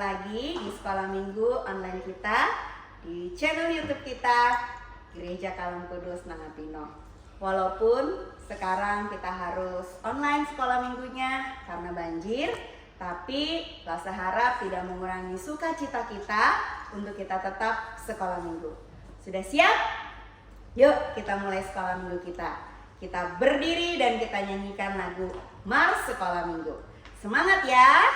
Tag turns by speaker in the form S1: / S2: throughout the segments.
S1: lagi di sekolah minggu online kita di channel YouTube kita Gereja Kalam Kudus Nangapino. Walaupun sekarang kita harus online sekolah minggunya karena banjir, tapi Lasa harap tidak mengurangi sukacita kita untuk kita tetap sekolah minggu. Sudah siap? Yuk kita mulai sekolah minggu kita. Kita berdiri dan kita nyanyikan lagu Mars Sekolah Minggu. Semangat ya!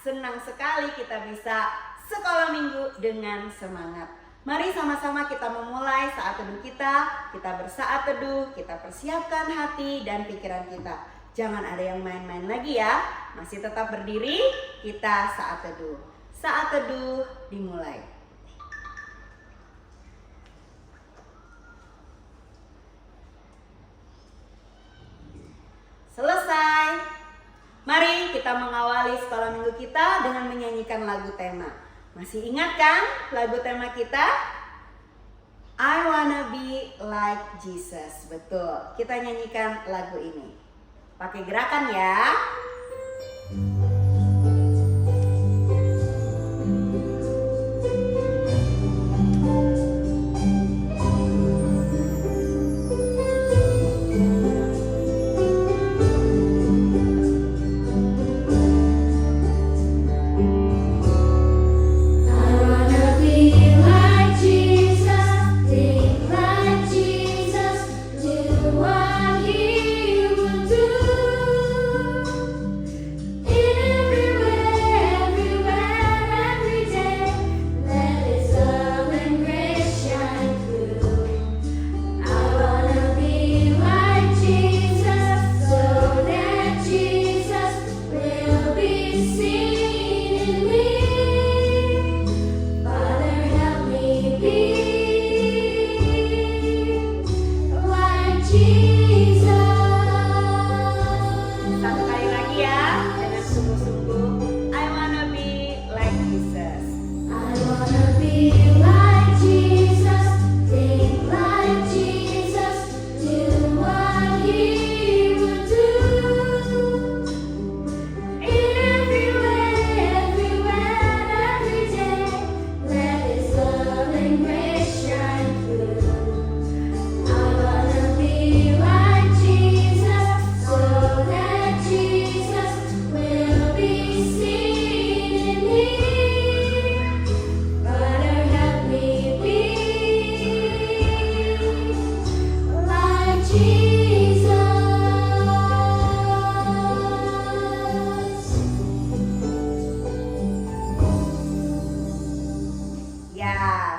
S1: Senang sekali kita bisa sekolah minggu dengan semangat. Mari sama-sama kita memulai saat teduh kita bersaat teduh, kita persiapkan hati dan pikiran kita. Jangan ada yang main-main lagi ya, masih tetap berdiri, kita saat teduh. Saat teduh dimulai. Selesai. Mari kita mengawali sekolah minggu kita dengan menyanyikan lagu tema. Masih ingat kan lagu tema kita? I wanna be like Jesus. Betul, kita nyanyikan lagu ini. Pakai gerakan ya.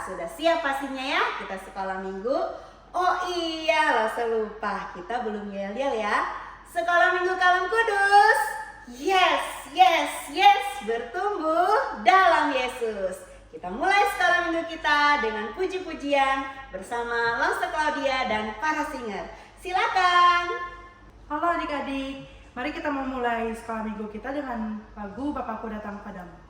S1: Sudah siap pastinya ya kita sekolah minggu. Oh iya, Lasa lupa, kita belum yel-yel ya. Sekolah minggu Kalam Kudus. Yes, yes, yes, bertumbuh dalam Yesus. Kita mulai sekolah minggu kita dengan puji-pujian bersama Lasa Claudia dan para singer. Silakan.
S2: Halo adik-adik, Mari kita memulai sekolah minggu kita dengan lagu Bapakku Datang Padamu.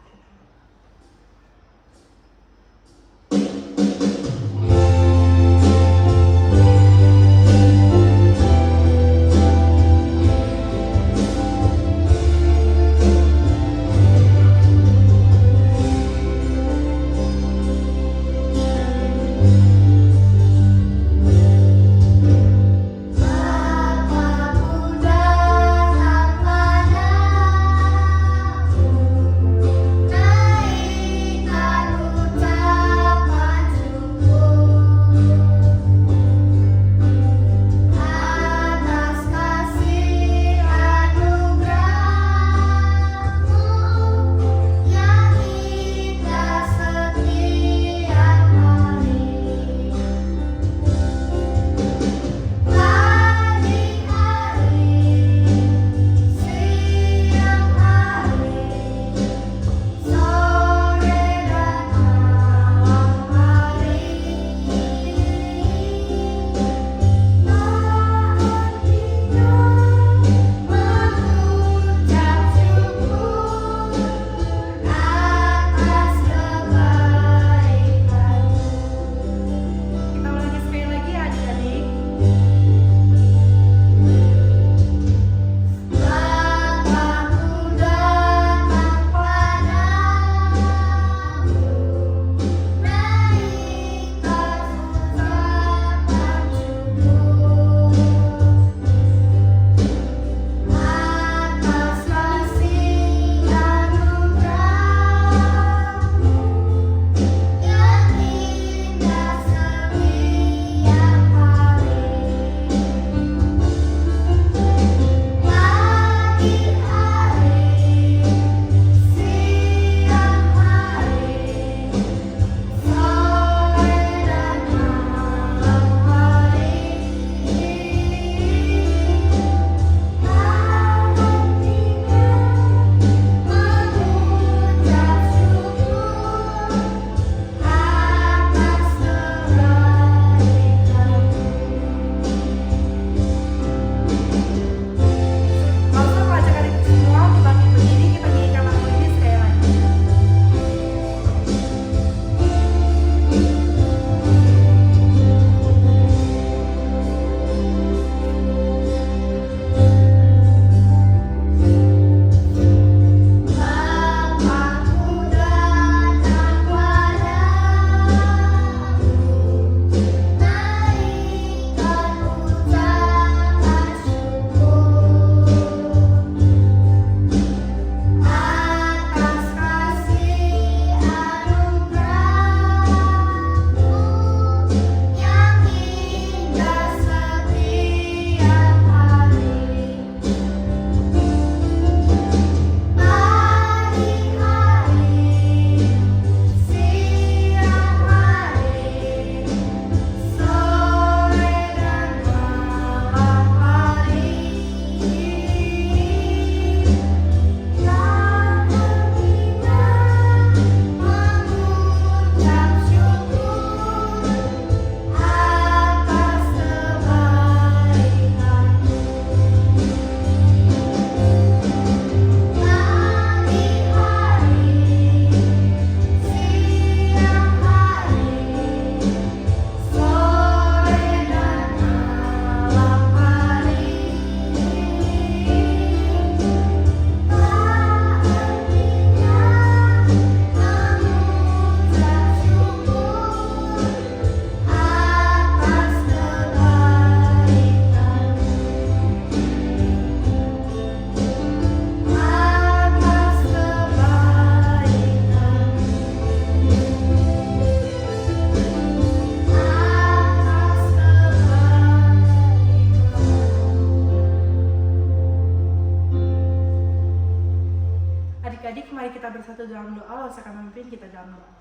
S2: bersatu dalam doa, saya akan memimpin kita dalam doa.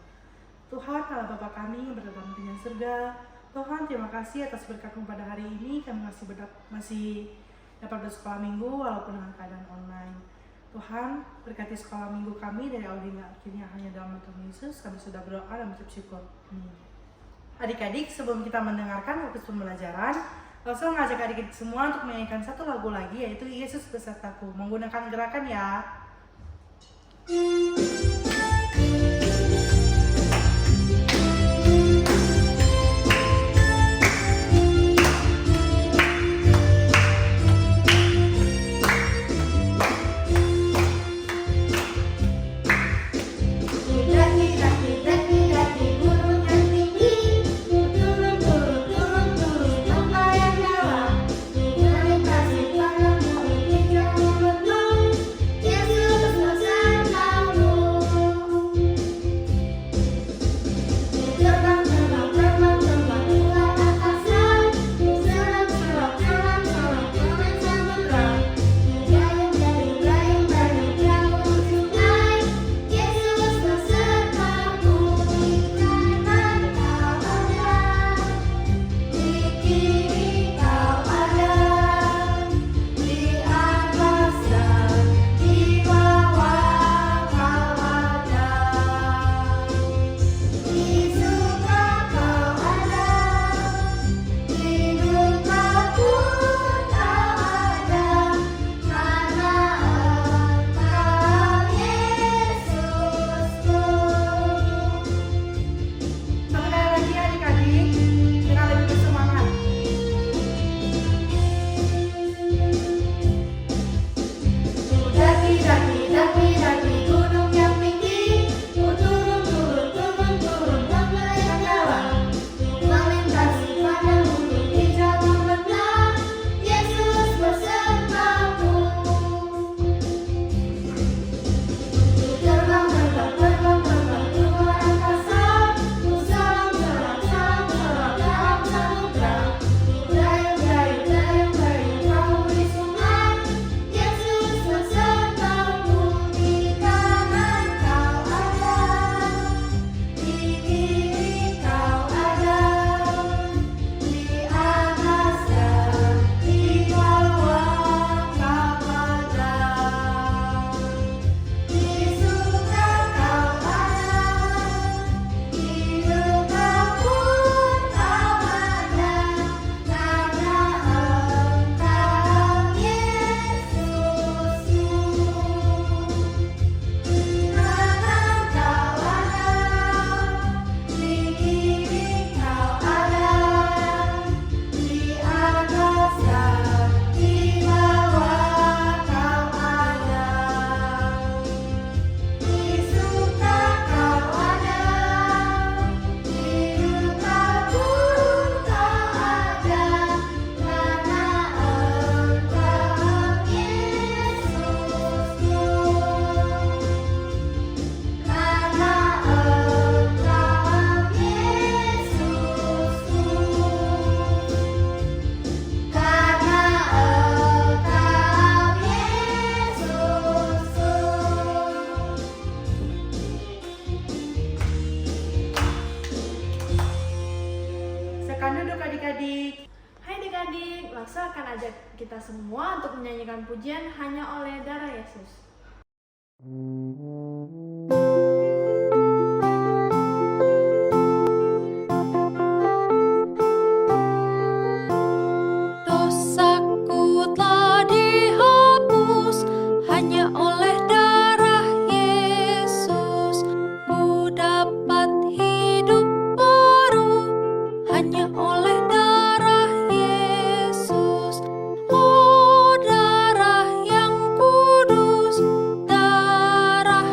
S2: Tuhan, Allah Bapa kami yang berada di surga, Tuhan terima kasih atas berkat-Mu pada hari ini. Kami masih dapat bersekolah minggu walaupun dengan keadaan online. Tuhan, berkati sekolah minggu kami dari awal hingga akhirnya hanya dalam nama Tuhan Yesus. Kami sudah berdoa dan mengucap syukur. Amin. Adik-adik, sebelum kita mendengarkan fokus pembelajaran, Langsung ngajak adik-adik semua untuk menyanyikan satu lagu lagi, yaitu Yesus Besertaku. Menggunakan gerakan ya.
S3: Daki gunung yang tinggi, turun tanpa yang dalam, melintasi padang bukit hijau membentang, Yesus besertamu. Terbang keluar angkasa, selam terbang samudra, berlayung perahu sungai, Yesus besertamu. Di kanan kau ada, di kiri kau ada, di atas dan di bawah kau ada. Di suka kau ada, di duka pun kau ada, karena Engkau Yesusku.
S2: Sekali lagi adik-adik, dengan lebih bersemangat.
S3: Daki gunung yang tinggi, turun tanpa yang dalam, melintasi padang bukit hijau membentang, Yesus besertamu. Terbang keluar angkasa, selam dalam samudra, berlayung perahu di sungai, Yesus besertamu. Di kanan kau ada, di kiri kau ada, di atas dan di bawah kau ada. Di suka kau ada, di duka pun kau ada, karena Engkau Yesusku. Kanan kau ada, di kiri kau ada, di atas dan di bawah kau ada. Di suka kau ada, di duka pun kau ada, karena Engkau Yesusku. Karena Engkau Yesusku. Karena
S2: Sekarang duduk adik-adik.
S4: Hai adik-adik, Laksa akan ajak kita semua untuk menyanyikan pujian Hanya Oleh Darah Yesus.
S3: dosaku telah dihapus hanya oleh darah Yesus. Ku dapat hidup baru hanya oleh darah Yesus. Oh darah yang kudus, darah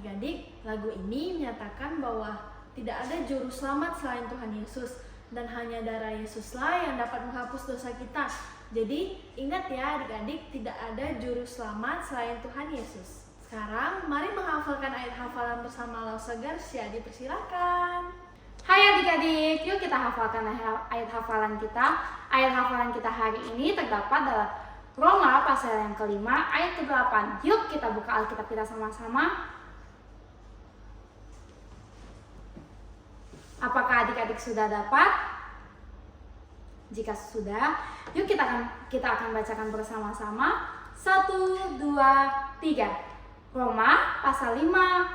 S4: Adik-adik, lagu ini menyatakan bahwa tidak ada juru selamat selain Tuhan Yesus, dan hanya darah Yesuslah yang dapat menghapus dosa kita. Jadi ingat ya adik-adik, tidak ada juru selamat selain Tuhan Yesus. Sekarang mari menghafalkan ayat hafalan bersama Lausagar. Siadi, persilakan.
S3: Hai adik-adik, yuk kita hafalkan ayat hafalan kita. Ayat hafalan kita hari ini terdapat dalam Roma pasal yang kelima ayat ke-8. Yuk kita buka Alkitab kita sama-sama. Apakah adik-adik sudah dapat? Jika sudah, yuk kita akan bacakan bersama-sama. 1, 2, 3. Roma pasal 5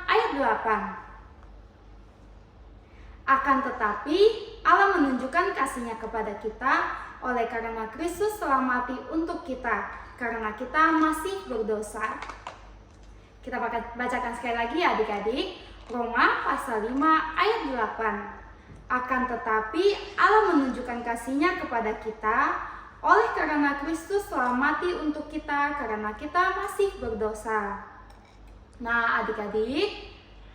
S3: ayat 8. Akan tetapi Allah menunjukkan kasih-Nya kepada kita oleh karena Kristus telah mati untuk kita, karena kita masih berdosa. Kita bacakan sekali lagi ya adik-adik. Roma pasal 5 ayat 8. Akan tetapi Allah menunjukkan kasih-Nya kepada kita oleh karena Kristus telah mati untuk kita, karena kita masih berdosa. Nah adik-adik,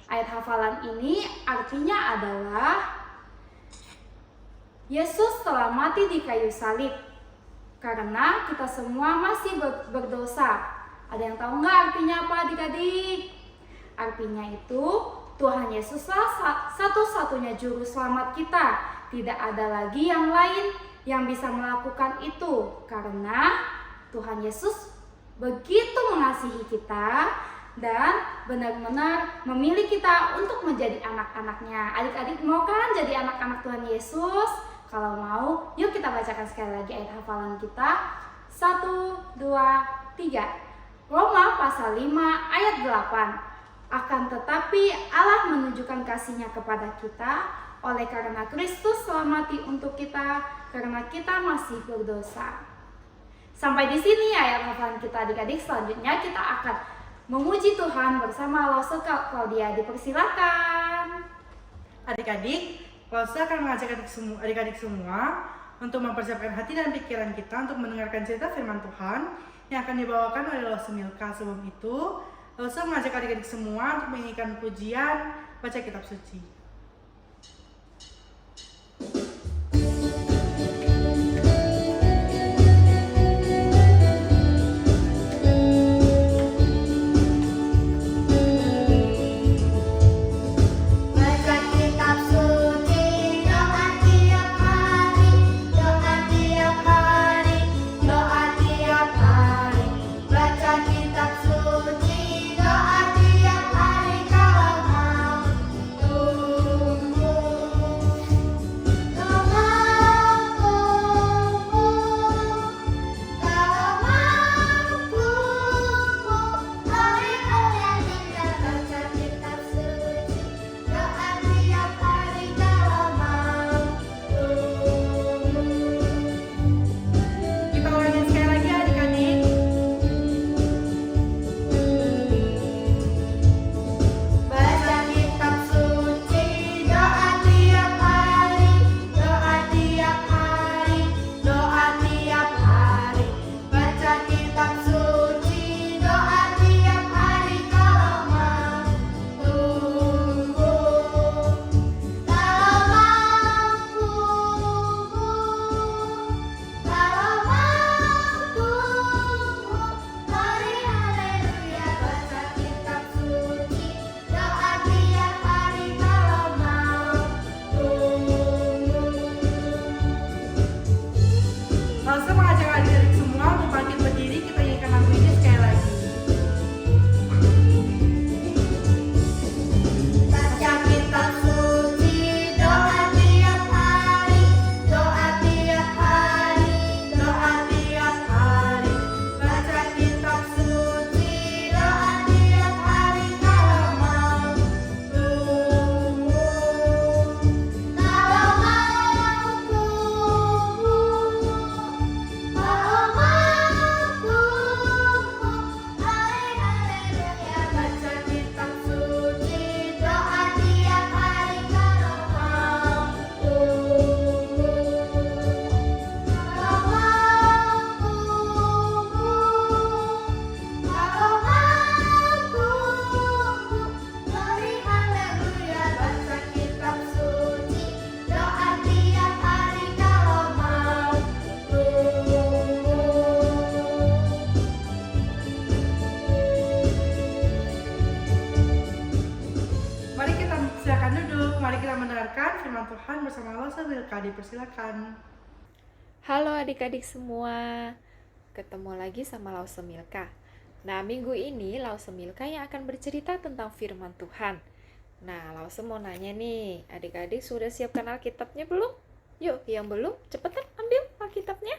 S3: ayat hafalan ini artinya adalah Yesus telah mati di kayu salib karena kita semua masih berdosa. Ada yang tahu nggak artinya apa adik-adik? Artinya itu Tuhan Yesuslah satu-satunya juru selamat kita. Tidak ada lagi yang lain yang bisa melakukan itu, karena Tuhan Yesus begitu mengasihi kita dan benar-benar memilih kita untuk menjadi anak-anaknya. Adik-adik mau kan jadi anak-anak Tuhan Yesus? Kalau mau, yuk kita bacakan sekali lagi ayat hafalan kita. 1, 2, 3. Roma pasal 5 ayat 8. Akan tetapi Allah menunjukkan kasih-Nya kepada kita oleh karena Kristus telah mati untuk kita, karena kita masih berdosa. Sampai di sini ayat hafalan kita adik-adik. Selanjutnya kita akan memuji Tuhan bersama Lausagar Claudia. Dipersilakan.
S2: Adik-adik, Lausa akan mengajak adik-adik semua untuk mempersiapkan hati dan pikiran kita untuk mendengarkan cerita firman Tuhan yang akan dibawakan oleh Lausa Milka. Sebelum itu, Lausa mengajak adik-adik semua untuk menyanyikan pujian baca kitab suci.
S3: Baca kitab suci, doa tiap hari, doa tiap hari, doa tiap hari. Baca kitab suci, doa tiap hari kalau mau
S2: mendengarkan firman Tuhan bersama Lause Milka. Dipersilakan.
S5: Halo adik-adik semua, ketemu lagi sama Lause Milka. Nah, minggu ini Lause Milka yang akan bercerita tentang firman Tuhan. Nah, Lause mau nanya nih, adik-adik sudah siapkan Alkitabnya belum? Yuk, yang belum, cepetan ambil Alkitabnya.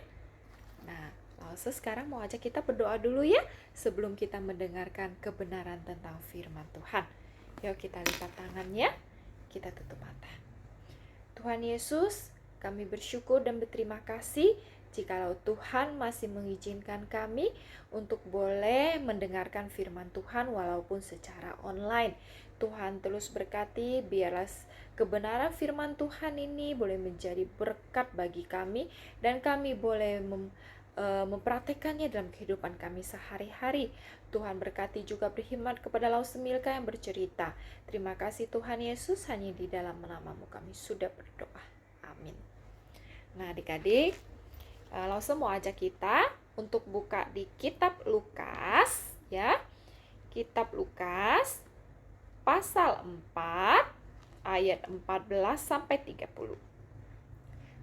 S5: Nah, Lause sekarang mau ajak kita berdoa dulu ya, sebelum kita mendengarkan kebenaran tentang firman Tuhan. Yuk kita lipat tangannya, kita tutup mata. Tuhan Yesus, kami bersyukur dan berterima kasih jikalau Tuhan masih mengizinkan kami untuk boleh mendengarkan firman Tuhan walaupun secara online. Tuhan terus berkati, biarlah kebenaran firman Tuhan ini boleh menjadi berkat bagi kami dan kami boleh mempraktekannya dalam kehidupan kami sehari-hari. Tuhan berkati juga berkhidmat kepada Lause Milka yang bercerita. Terima kasih Tuhan Yesus, hanya di dalam nama-Mu kami sudah berdoa. Amin. Nah adik-adik, Lause mau ajak kita untuk buka di kitab Lukas ya. Kitab Lukas pasal 4 ayat 14 sampai 30.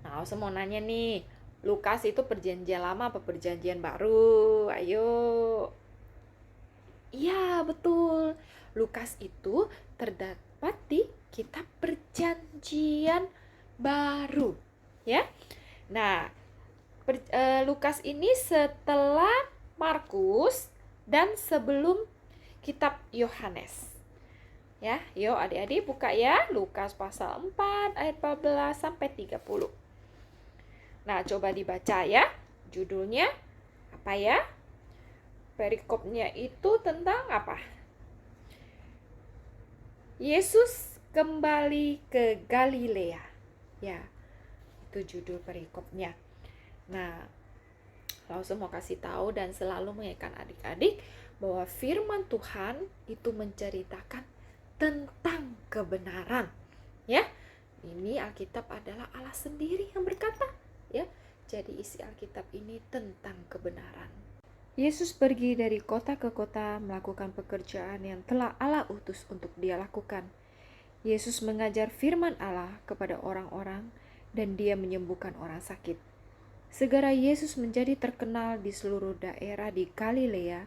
S5: Nah, Lause mau nanya nih, Lukas itu perjanjian lama apa perjanjian baru? Ayo. Iya, betul. Lukas itu terdapat di kitab perjanjian baru, ya. Nah, Lukas ini setelah Markus dan sebelum kitab Yohanes. Ya, yuk adik-adik buka ya, Lukas pasal 4 ayat 14 sampai 30. Nah, coba dibaca ya. Judulnya apa ya? Perikopnya itu tentang apa? Yesus kembali ke Galilea. Ya, itu judul perikopnya. Nah, Lause mau kasih tahu dan selalu mengingatkan adik-adik bahwa firman Tuhan itu menceritakan tentang kebenaran. Ya, ini Alkitab adalah Allah sendiri yang berkata. Ya, jadi isi Alkitab ini tentang kebenaran. Yesus pergi dari kota ke kota melakukan pekerjaan yang telah Allah utus untuk dia lakukan. Yesus mengajar firman Allah kepada orang-orang dan dia menyembuhkan orang sakit. Segera Yesus menjadi terkenal di seluruh daerah di Galilea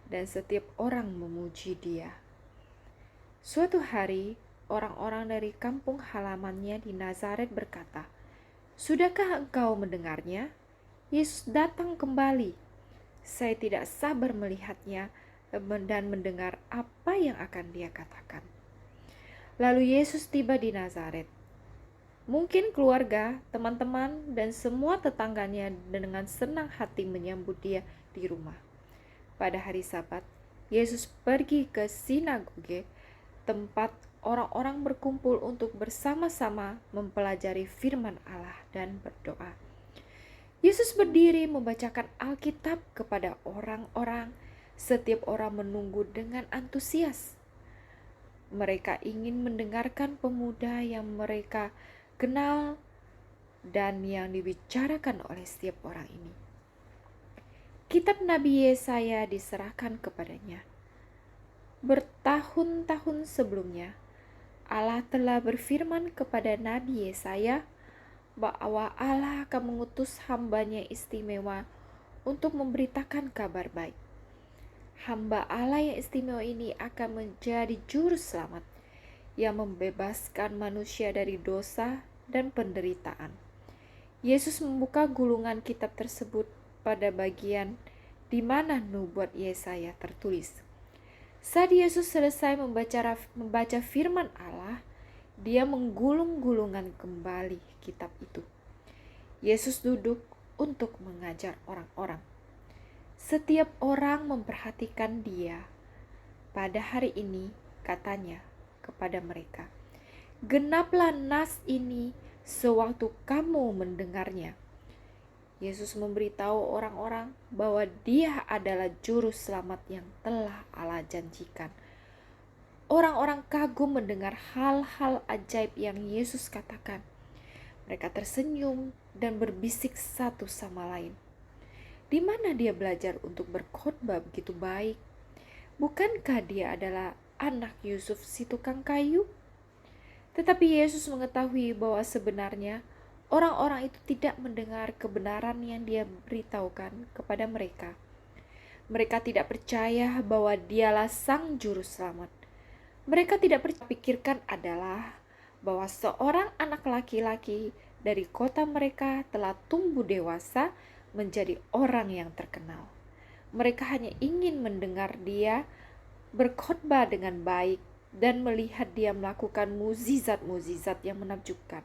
S5: dan setiap orang memuji dia. Suatu hari, orang-orang dari kampung halamannya di Nazaret berkata, "Sudahkah engkau mendengarnya? Yesus datang kembali. Saya tidak sabar melihatnya dan mendengar apa yang akan dia katakan." Lalu Yesus tiba di Nazaret. Mungkin keluarga, teman-teman, dan semua tetangganya dengan senang hati menyambut dia di rumah. Pada hari Sabat, Yesus pergi ke sinagoge, tempat orang-orang berkumpul untuk bersama-sama mempelajari firman Allah dan berdoa. Yesus berdiri membacakan Alkitab kepada orang-orang. Setiap orang menunggu dengan antusias. Mereka ingin mendengarkan pemuda yang mereka kenal dan yang dibicarakan oleh setiap orang ini. Kitab Nabi Yesaya diserahkan kepadanya. Bertahun-tahun sebelumnya, Allah telah berfirman kepada Nabi Yesaya bahwa Allah akan mengutus hamba-Nya istimewa untuk memberitakan kabar baik. Hamba Allah yang istimewa ini akan menjadi juru selamat yang membebaskan manusia dari dosa dan penderitaan. Yesus membuka gulungan kitab tersebut pada bagian di mana nubuat Yesaya tertulis. Saat Yesus selesai membaca firman Allah, dia menggulung-gulungkan kembali kitab itu. Yesus duduk untuk mengajar orang-orang. Setiap orang memperhatikan dia. Pada hari ini, katanya kepada mereka, "Genaplah nas ini sewaktu kamu mendengarnya." Yesus memberitahu orang-orang bahwa dia adalah juru selamat yang telah Allah janjikan. Orang-orang kagum mendengar hal-hal ajaib yang Yesus katakan. Mereka tersenyum dan berbisik satu sama lain. Di mana dia belajar untuk berkhotbah begitu baik? Bukankah dia adalah anak Yusuf si tukang kayu? Tetapi Yesus mengetahui bahwa sebenarnya orang-orang itu tidak mendengar kebenaran yang dia beritahukan kepada mereka. Mereka tidak percaya bahwa dialah Sang Juru Selamat. Mereka tidak pikirkan adalah bahwa seorang anak laki-laki dari kota mereka telah tumbuh dewasa menjadi orang yang terkenal. Mereka hanya ingin mendengar dia berkhotbah dengan baik dan melihat dia melakukan mukjizat-mukjizat yang menakjubkan.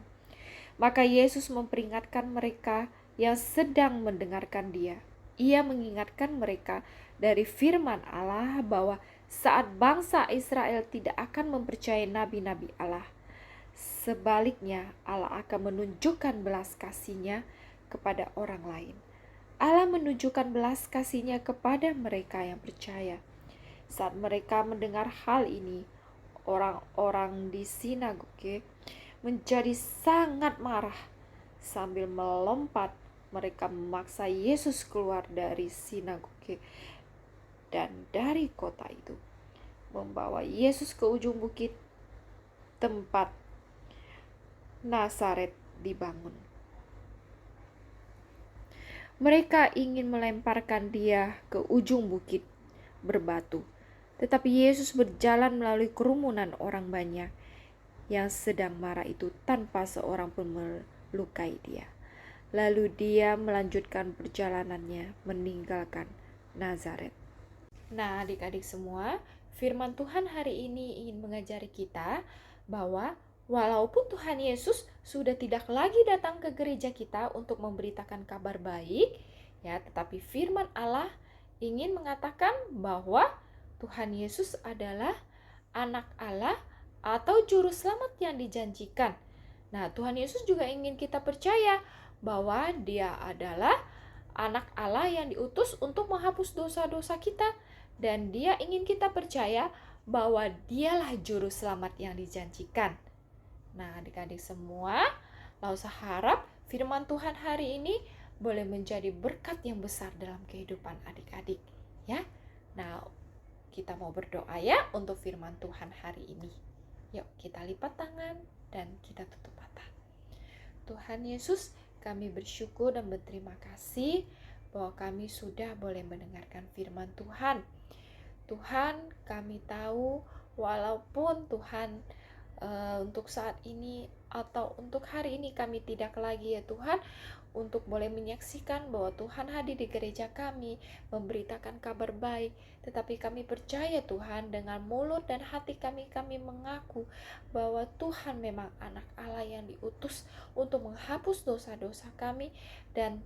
S5: Maka Yesus memperingatkan mereka yang sedang mendengarkan dia. Ia mengingatkan mereka dari firman Allah bahwa saat bangsa Israel tidak akan mempercayai nabi-nabi Allah, sebaliknya Allah akan menunjukkan belas kasih-Nya kepada orang lain. Allah menunjukkan belas kasih-Nya kepada mereka yang percaya. Saat mereka mendengar hal ini, orang-orang di sinagoge menjadi sangat marah. Sambil melompat, mereka memaksa Yesus keluar dari sinagoge dan dari kota itu, membawa Yesus ke ujung bukit tempat Nazaret dibangun. Mereka ingin melemparkan dia ke ujung bukit berbatu, tetapi Yesus berjalan melalui kerumunan orang banyak yang sedang marah itu tanpa seorang pun melukai dia. Lalu dia melanjutkan perjalanannya meninggalkan Nazaret. Nah, adik-adik semua, firman Tuhan hari ini ingin mengajari kita bahwa walaupun Tuhan Yesus sudah tidak lagi datang ke gereja kita untuk memberitakan kabar baik, ya, tetapi firman Allah ingin mengatakan bahwa Tuhan Yesus adalah anak Allah atau juru selamat yang dijanjikan. Nah, Tuhan Yesus juga ingin kita percaya bahwa dia adalah anak Allah yang diutus untuk menghapus dosa-dosa kita, dan dia ingin kita percaya bahwa dialah juru selamat yang dijanjikan. Nah, adik-adik semua, Lausa harap firman Tuhan hari ini boleh menjadi berkat yang besar dalam kehidupan adik-adik, ya. Nah, kita mau berdoa ya untuk firman Tuhan hari ini. Yuk, kita lipat tangan dan kita tutup mata. Tuhan Yesus, kami bersyukur dan berterima kasih bahwa kami sudah boleh mendengarkan firman Tuhan. Tuhan, kami tahu walaupun Tuhan untuk saat ini atau untuk hari ini kami tidak lagi ya Tuhan untuk boleh menyaksikan bahwa Tuhan hadir di gereja kami memberitakan kabar baik, tetapi kami percaya Tuhan dengan mulut dan hati kami mengaku bahwa Tuhan memang anak Allah yang diutus untuk menghapus dosa-dosa kami, dan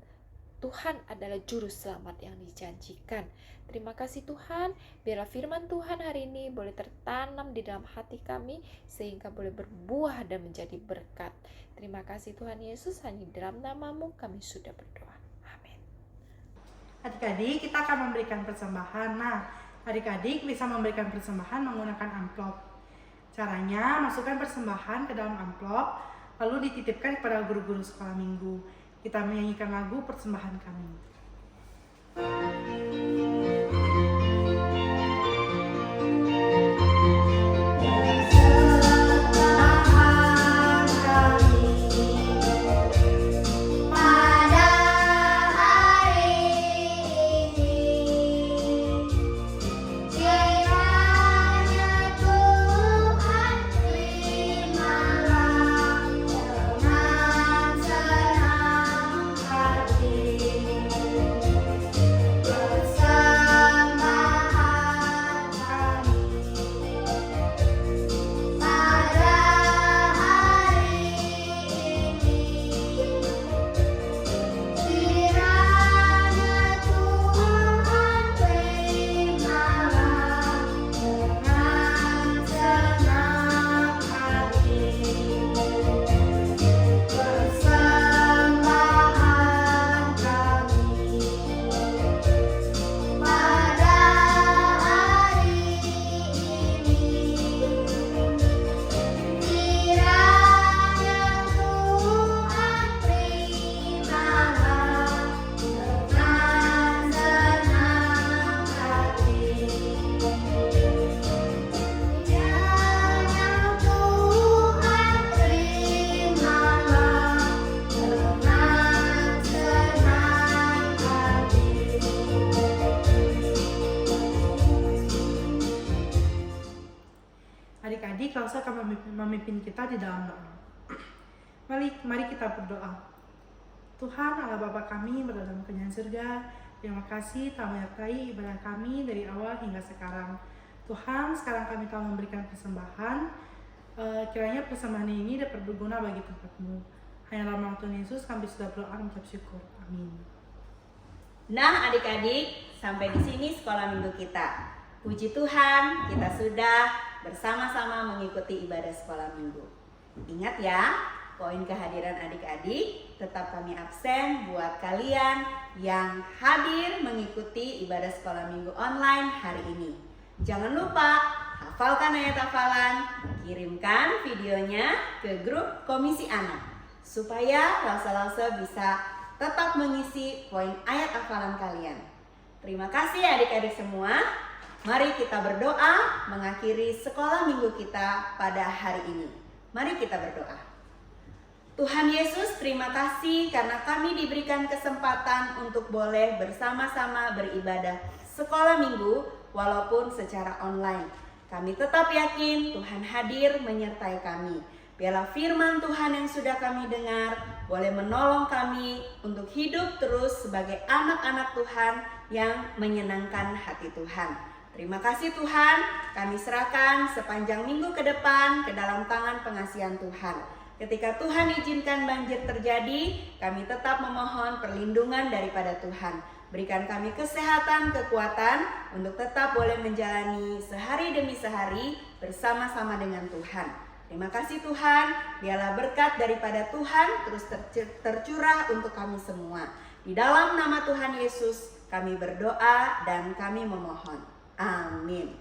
S5: Tuhan adalah juru selamat yang dijanjikan. Terima kasih Tuhan, biarlah firman Tuhan hari ini boleh tertanam di dalam hati kami sehingga boleh berbuah dan menjadi berkat. Terima kasih Tuhan Yesus, hanya dalam nama-Mu kami sudah berdoa. Amin.
S2: Adik-adik, kita akan memberikan persembahan. Nah, adik-adik bisa memberikan persembahan menggunakan amplop. Caranya, masukkan persembahan ke dalam amplop, lalu dititipkan kepada guru-guru sekolah minggu. Kita menyanyikan lagu persembahan kami.
S6: Terima
S2: akan memimpin kita di dalam doa. Mari kita berdoa. Tuhan Allah Bapa kami berada dalam kerajaan surga, terima kasih telah menyertai ibadah kami dari awal hingga sekarang. Tuhan, sekarang kami telah memberikan persembahan. Kiranya persembahan ini dapat berguna bagi tempat-Mu. Hanya dalam nama Tuhan Yesus kami sudah berdoa dan mengucap syukur. Amin.
S1: Nah adik-adik, sampai di sini sekolah minggu kita. Puji Tuhan, kita sudah bersama-sama mengikuti ibadah sekolah minggu. Ingat ya, poin kehadiran adik-adik tetap kami absen buat kalian yang hadir mengikuti ibadah sekolah minggu online hari ini. Jangan lupa hafalkan ayat hafalan, kirimkan videonya ke grup Komisi Anak supaya lause-lause bisa tetap mengisi poin ayat hafalan kalian. Terima kasih adik-adik semua. Mari kita berdoa mengakhiri sekolah minggu kita pada hari ini. Mari kita berdoa. Tuhan Yesus, terima kasih karena kami diberikan kesempatan untuk boleh bersama-sama beribadah sekolah minggu walaupun secara online. Kami tetap yakin Tuhan hadir menyertai kami. Biarlah firman Tuhan yang sudah kami dengar boleh menolong kami untuk hidup terus sebagai anak-anak Tuhan yang menyenangkan hati Tuhan. Terima kasih Tuhan, kami serahkan sepanjang minggu ke depan ke dalam tangan pengasihan Tuhan. Ketika Tuhan izinkan banjir terjadi, kami tetap memohon perlindungan daripada Tuhan. Berikan kami kesehatan, kekuatan untuk tetap boleh menjalani sehari demi sehari bersama-sama dengan Tuhan. Terima kasih Tuhan, biarlah berkat daripada Tuhan terus tercurah untuk kami semua. Di dalam nama Tuhan Yesus kami berdoa dan kami memohon. Amin.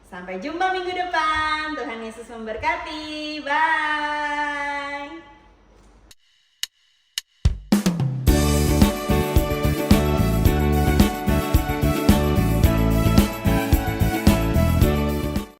S1: Sampai jumpa minggu depan. Tuhan Yesus memberkati. Bye.